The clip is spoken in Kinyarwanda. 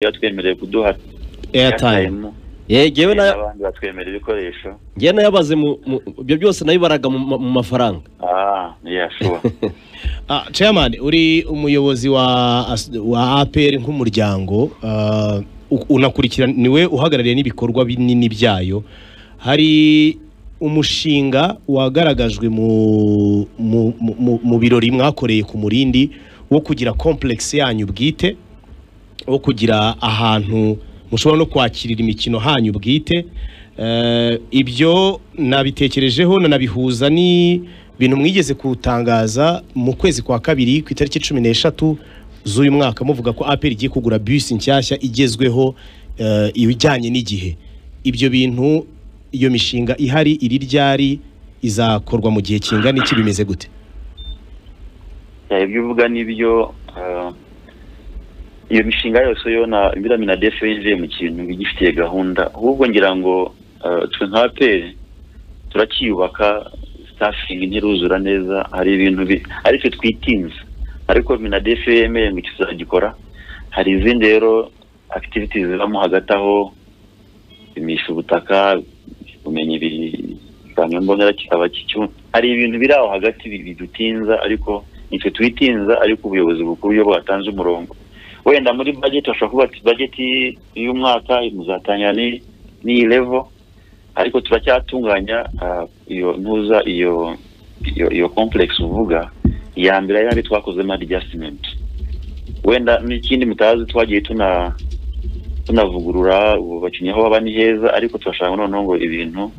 yatwemereye kuduha airtime yegewe na abandi batwemerera ibikoresho ngiye nayabaze mu byo byose nabibaraga mu mafaranga. Yeah, sure. Chairman, uri umuyobozi wa APR nk'umuryango, unakurikiraniwe uhagarariye n'ibikorwa binini byayo. Hari umushinga wagaragajwe mu birori mwakoreye ku Murindi wo kugira complex yanyu bwite, wo kugira ahantu mushobora no kwakirira imikino hanyu bwite. Ibyo nabitekerejeho nanabihuza ni bintu mwigeze kutangaza mu kwezi kwa kabiri ku itariki 13 z'uyu mwaka muvuga ko APR igiye kugura bus nshyashya igezweho ibijyanye n'igihe. Ibyo bintu, iyo mishinga ihari iri ryari, izakorwa mu gihe kingana iki, bimeze gute? Ibyo uvuga nibyo. Iyo mishinga yose yo na Biramina Defe yinjiye mu kintu bigifitiye gahunda, ahubwo ngira ngo twe nka APR turakiyubaka, staffing ntiruzura neza, hari ibintu ariko twitinze, ariko Biramina Defe yemeye ngo kizagikora. Hari izindi rero activities zibamo hagati aho imisha ubutaka, umenye ibishushanyo mbonera kikaba kicyo, hari ibintu biri aho hagati bidutinza, ariko nitwe twitinza, ariko ubuyobozi bukuru yo bwatanze umurongo. Wenda muri budget ashobora kuba budget y'umwaka muzatanya ni level, ariko turacyatunganya iyo ntuza iyo complex uvuga ya mbere yari twakoze ma adjustment. Wenda n'ikindi mutazi twagiye tunavugurura ubu bakinyeho baba ni heza, ariko turashaka noneho ngo ibintu